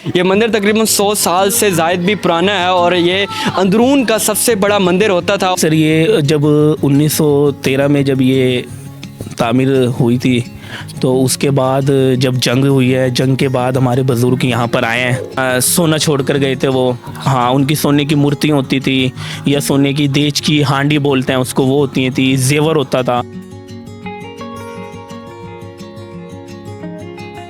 ये मंदिर तकरीबन 100 साल से ज़ायद भी पुराना है और ये अंदरून का सबसे बड़ा मंदिर होता था। सर ये जब 1913 में जब ये तामीर हुई थी तो उसके बाद जब जंग हुई है, जंग के बाद हमारे बुज़ुर्ग यहाँ पर आए हैं। सोना छोड़ कर गए थे वो। हाँ, उनकी सोने की मूर्तियाँ होती थी या सोने की देच की हांडी बोलते हैं उसको, वो होती थी, जेवर होता था।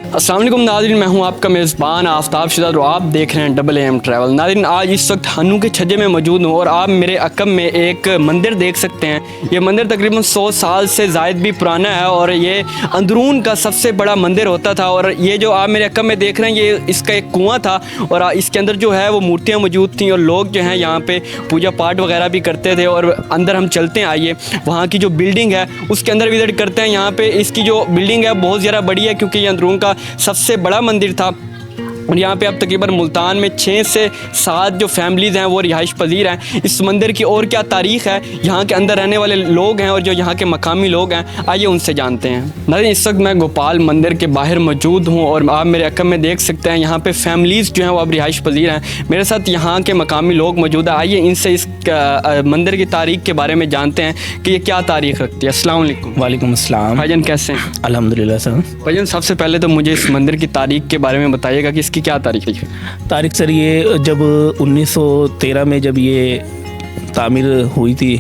अस्सलाम वालेकुम नाज़रीन, मैं हूं आपका मेज़बान आफ्ताब शिदा और आप देख रहे हैं डबल एम ट्रैवल। नाज़रीन, आज इस वक्त हन्नू के छज्जे में मौजूद हूं और आप मेरे अकब में एक मंदिर देख सकते हैं। ये मंदिर तकरीबन 100 साल से ज़ायद भी पुराना है और ये अंदरून का सबसे बड़ा मंदिर होता था। और ये जो आप मेरे अकब में देख रहे हैं, ये इसका एक कुआं था और इसके अंदर जो है वो मूर्तियाँ मौजूद थी और लोग जो हैं यहाँ पे पूजा पाठ वगैरह भी करते थे। और अंदर हम चलते हैं, आइए वहाँ की जो बिल्डिंग है उसके अंदर विज़िट करते हैं। यहाँ पे इसकी जो बिल्डिंग है बहुत ज़्यादा बड़ी है क्योंकि ये अंदरून का सबसे बड़ा मंदिर था। और यहाँ पे अब तकरीबन मुल्तान में 6 से 7 जो फैमिलीज़ हैं वो रिहाइश पजीर हैं। इस मंदिर की और क्या तारीख़ है, यहाँ के अंदर रहने वाले लोग हैं और जो यहाँ के मकामी लोग हैं, आइए उनसे जानते हैं। नाज़रीन, इस वक्त मैं गोपाल मंदिर के बाहर मौजूद हूँ और आप मेरे अकब में देख सकते हैं यहाँ पे फैमिलीज़ जो हैं वो अब रिहाइश पजीर हैं। मेरे साथ यहाँ के मकामी लोग मौजूद हैं। आइए इनसे इस मंदिर की तारीख़ के बारे में जानते हैं कि ये क्या तारीख़ रखती है। अस्सलाम वालेकुम। वालेकुम अस्सलाम। भाईजान कैसे हैं? अल्हम्दुलिल्लाह सर। भाईजान, सबसे पहले तो मुझे इस मंदिर की तारीख़ के बारे में बताइएगा कि इसकी क्या तारीख़ है? तारीख सर ये जब 1913 में जब ये तामीर हुई थी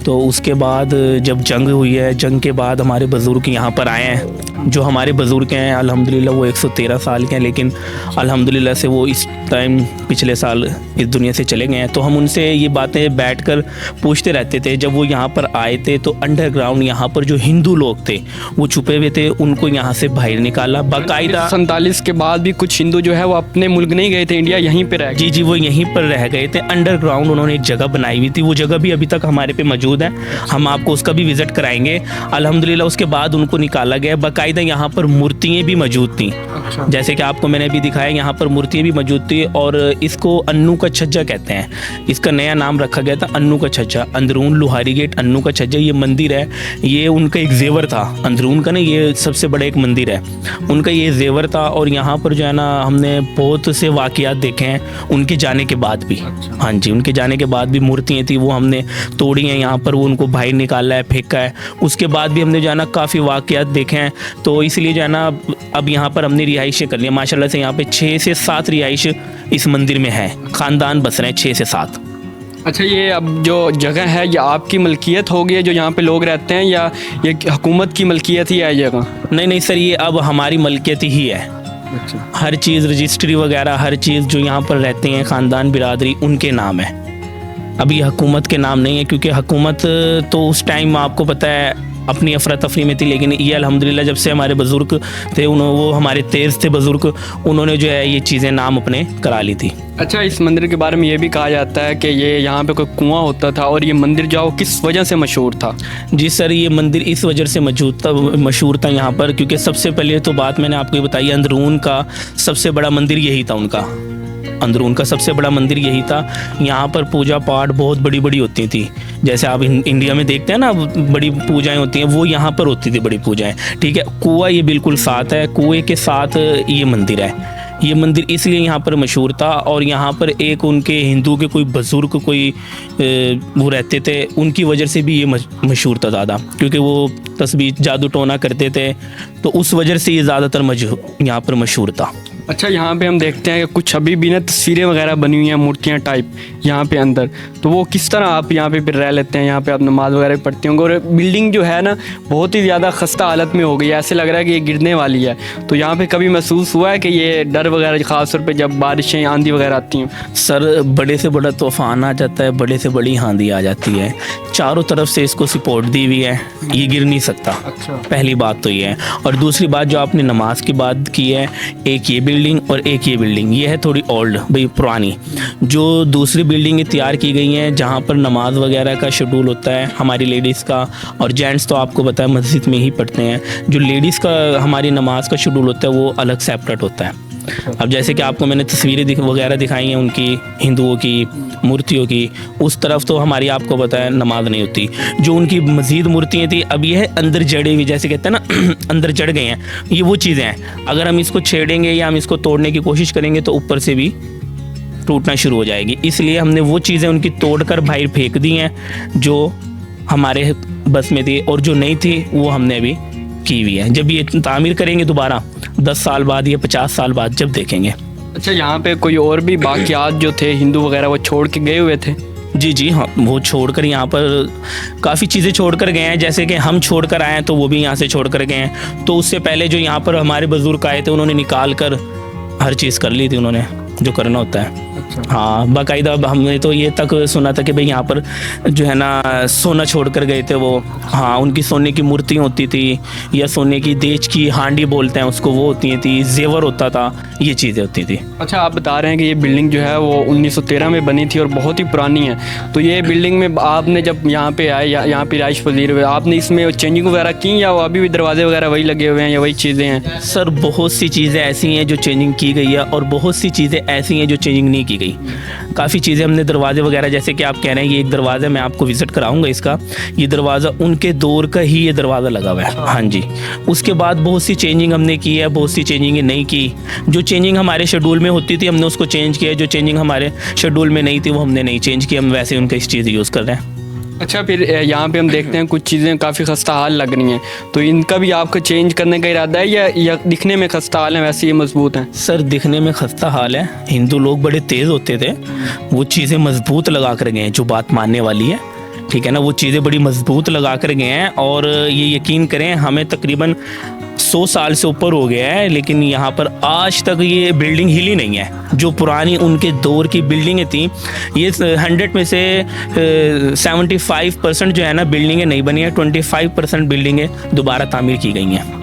तो उसके बाद जब जंग हुई है, जंग के बाद हमारे बुज़ुर्ग यहाँ पर आए हैं। जो हमारे बुज़ुर्ग हैं अल्हम्दुलिल्लाह वो 113 साल के हैं, लेकिन अल्हम्दुलिल्लाह से वो इस टाइम पिछले साल इस दुनिया से चले गए हैं। तो हम उनसे ये बातें बैठकर पूछते रहते थे। जब वो यहाँ पर आए थे तो अंडरग्राउंड यहाँ पर जो हिंदू लोग थे वो छुपे हुए थे, उनको यहाँ से बाहर निकाला बाकायदा। 47 के बाद भी कुछ हिंदू जो है वो अपने मुल्क नहीं गए थे, इंडिया यहीं पर रह गए। जी, वो यहीं पर रह गए थे। अंडरग्राउंड उन्होंने एक जगह बनाई हुई थी, वो जगह भी अभी तक हमारे पे मौजूद है। हम आपको उसका भी विज़िट कराएंगे अल्हम्दुलिल्लाह। उसके बाद उनको निकाला गया। बाकायदा यहाँ पर मूर्तियाँ भी मौजूद थी। अच्छा। जैसे कि आपको मैंने अभी दिखाया, यहाँ पर मूर्तियाँ भी मौजूद थी और इसको अन्नू का छज्जा कहते हैं। इसका नया नाम रखा गया था अन्नू का छज्जा। अंदरून लोहारी गेट अन्नू का छज्जा ये मंदिर है, ये उनका एक जेवर था अंदरून का ना, ये सबसे बड़ा एक मंदिर है, उनका ये जेवर था। और यहाँ पर जो है ना हमने बहुत से वाक़यात देखे हैं उनके जाने के बाद भी। हाँ जी, उनके जाने के बाद भी मूर्तियाँ थी वो हमने तोड़ी हैं यहाँ पर, वो उनको बाहर निकाला है, फेंका है। उसके बाद भी हमने जो है ना काफ़ी वाक़यात देखे हैं। तो इसलिए जो है ना अब यहाँ पर हमने रिहाइशें कर लिया माशाल्लाह से। यहाँ पे 6 से 7 रिहाइश इस मंदिर में है, ख़ानदान बस रहे हैं 6 से 7। अच्छा, ये अब जो जगह है ये आपकी मलकियत हो गई है जो यहाँ पे लोग रहते हैं, या ये हुकूमत की मलकियत ही है जगह? नहीं सर, ये अब हमारी मलकियत ही है। अच्छा। हर चीज़ रजिस्ट्री वगैरह हर चीज़ जो यहाँ पर रहते हैं ख़ानदान बिरादरी उनके नाम है। अभी हुकूमत के नाम नहीं है क्योंकि हुकूमत तो उस टाइम आपको पता है अपनी अफरा तफरी में थी, लेकिन ये अल्हम्दुलिल्लाह जब से हमारे बुज़ुर्ग थे वो हमारे तेज़ थे बुज़ुर्ग, उन्होंने जो है ये चीज़ें नाम अपने करा ली थी। अच्छा, इस मंदिर के बारे में ये भी कहा जाता है कि ये यहाँ पे कोई कुआं होता था और ये मंदिर जो किस वजह से मशहूर था? जी सर, ये मंदिर इस वजह से मशहूर था यहाँ पर क्योंकि सबसे पहले तो बात मैंने आपको ये बताई, अंदरून का सबसे बड़ा मंदिर यही था उनका। अंदरून का सबसे बड़ा मंदिर यही था। यहाँ पर पूजा पाठ बहुत बड़ी बड़ी होती थी, जैसे आप इंडिया में देखते हैं ना बड़ी पूजाएं होती हैं, वो यहाँ पर होती थी बड़ी पूजाएं। ठीक है, कुआं ये बिल्कुल साथ है, कुएं के साथ ये मंदिर है। ये मंदिर इसलिए यहाँ पर मशहूर था। और यहाँ पर एक उनके हिंदू के कोई बुज़ुर्ग कोई वो रहते थे, उनकी वजह से भी ये मशहूर था ज़्यादा, क्योंकि वो तस्बीह जादू टोना करते थे, तो उस वजह से ये ज़्यादातर यहाँ पर मशहूर था। अच्छा, यहाँ पे हम देखते हैं कि कुछ अभी भी ना तस्वीरें वगैरह बनी हुई हैं, मूर्तियाँ टाइप यहाँ पे अंदर, तो वो किस तरह आप यहाँ पे फिर रह लेते हैं? यहाँ पे आप नमाज वगैरह पढ़ते होंगे और बिल्डिंग जो है ना बहुत ही ज़्यादा खस्ता हालत में हो गई है, ऐसे लग रहा है कि ये गिरने वाली है। तो यहाँ पे कभी महसूस हुआ है कि ये डर वगैरह ख़ास तौर पर जब बारिशें आंधी वगैरह आती हैं? सर, बड़े से बड़ा तूफ़ान आ जाता है, बड़े से बड़ी आंधी आ जाती है, चारों तरफ से इसको सपोर्ट दी हुई है, ये गिर नहीं सकता। अच्छा। पहली बात तो ये है। और दूसरी बात जो आपने नमाज की बात की है, एक ये बिल्डिंग और एक ये बिल्डिंग, ये है थोड़ी ओल्ड भाई पुरानी। जो दूसरी बिल्डिंगें तैयार की गई हैं जहाँ पर नमाज वगैरह का शेड्यूल होता है हमारी लेडीज़ का, और जेंट्स तो आपको पता है मस्जिद में ही पढ़ते हैं। जो लेडीज़ का हमारी नमाज का शेड्यूल होता है वो अलग सेपरेट होता है। अब जैसे कि आपको मैंने तस्वीरें वगैरह दिखाई हैं उनकी, हिंदुओं की मूर्तियों की, उस तरफ तो हमारी आपको पता है नमाज नहीं होती। जो उनकी मज़ीद मूर्तियाँ थी, अब ये है अंदर जड़े हुई, जैसे कहते हैं ना अंदर जड़ गए हैं, ये वो चीज़ें हैं। अगर हम इसको छेड़ेंगे या हम इसको तोड़ने की कोशिश करेंगे तो ऊपर से भी टूटना शुरू हो जाएगी। इसलिए हमने वो चीज़ें उनकी तोड़कर बाहर फेंक दी हैं जो हमारे बस में थी, और जो नहीं थी वो हमने अभी की हुई है। जब ये तामीर करेंगे दोबारा 10 साल बाद या 50 साल बाद जब देखेंगे। अच्छा, यहाँ पे कोई और भी बाकियात जो थे हिंदू वगैरह वो छोड़ के गए हुए थे? जी हाँ, वो छोड़कर यहाँ पर काफ़ी चीज़ें छोड़कर गए हैं। जैसे कि हम छोड़कर आए हैं तो वो भी यहाँ से छोड़कर गए हैं। तो उससे पहले जो यहाँ पर हमारे बुजुर्ग आए थे उन्होंने निकाल कर हर चीज़ कर ली थी, उन्होंने जो करना होता है। हाँ, बाकायदा हमने तो ये तक सुना था कि भाई यहाँ पर जो है ना सोना छोड़ कर गए थे वो। हाँ, उनकी सोने की मूर्तियाँ होती थी, या सोने की देच की हांडी बोलते हैं उसको, वो होती थी, जेवर होता था, ये चीज़ें होती थी। अच्छा, आप बता रहे हैं कि ये बिल्डिंग जो है वो 1913 में बनी थी और बहुत ही पुरानी है। तो ये बिल्डिंग में आपने जब यहाँ पे आए, यहाँ पे रिहाइश पजीर हुए, आपने इसमें चेंजिंग वगैरह की या वो अभी भी दरवाजे वगैरह वही लगे हुए हैं या वही चीज़ें हैं? सर, बहुत सी चीज़ें ऐसी हैं जो चेंजिंग की गई है और बहुत सी चीज़ें ऐसी हैं जो चेंजिंग नहीं की गई। काफ़ी चीज़ें हमने दरवाजे वगैरह, जैसे कि आप कह रहे हैं ये एक दरवाज़ा, मैं आपको विज़िट कराऊंगा इसका। ये दरवाज़ा उनके दौर का ही ये दरवाज़ा लगा हुआ है। हाँ जी, उसके बाद बहुत सी चेंजिंग हमने की है, बहुत सी चेंजिंग नहीं की। जो चेंजिंग हमारे शेड्यूल में होती थी हमने उसको चेंज किया, जो चेंजिंग हमारे शेड्यूल में नहीं थी वो हमने नहीं चेंज की। हम वैसे उनका इस चीज़ यूज़ कर रहे हैं। अच्छा, फिर यहाँ पे हम देखते हैं कुछ चीज़ें काफ़ी खस्ता हाल लग रही हैं, तो इनका भी आपको चेंज करने का इरादा है या दिखने में खस्ता हाल है वैसे ये मजबूत हैं? सर, दिखने में खस्ता हाल है। हिंदू लोग बड़े तेज़ होते थे, वो चीज़ें मजबूत लगा कर गए हैं, जो बात मानने वाली है, ठीक है ना, वो चीज़ें बड़ी मजबूत लगा कर गए हैं। और ये यकीन करें, हमें तकरीबन 100 साल से ऊपर हो गया है, लेकिन यहाँ पर आज तक ये बिल्डिंग हिली नहीं है। जो पुरानी उनके दौर की बिल्डिंगें थी, ये 100 में से 75% जो है ना बिल्डिंगें नहीं बनी है, 25% बिल्डिंगें दोबारा तामीर की गई हैं।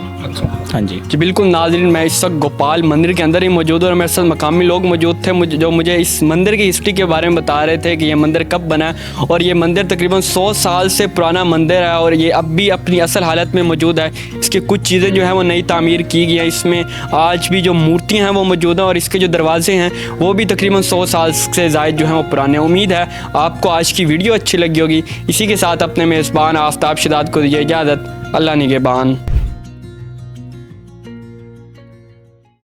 हाँ जी बिल्कुल नाज़रीन, मैं इस वक्त गोपाल मंदिर के अंदर ही मौजूद हूँ और मेरे साथ मकामी लोग मौजूद थे जो मुझे इस मंदिर की हिस्ट्री के बारे में बता रहे थे कि ये मंदिर कब बना है। और ये मंदिर तकरीबन 100 साल से पुराना मंदिर है और ये अब भी अपनी असल हालत में मौजूद है। इसकी कुछ चीज़ें जो हैं वो नई तामीर की गई हैं, इसमें आज भी जो मूर्तियाँ हैं वो मौजूद हैं और इसके जो दरवाजे हैं वो भी तकरीबन 100 साल से ज़ायद जो हैं वो पुराने। उम्मीद है आपको आज की वीडियो अच्छी लगी होगी। इसी के साथ अपने मेज़बान आफ्ताब शिदात को दीजिए इजाज़त। अल्लाह निगहबान।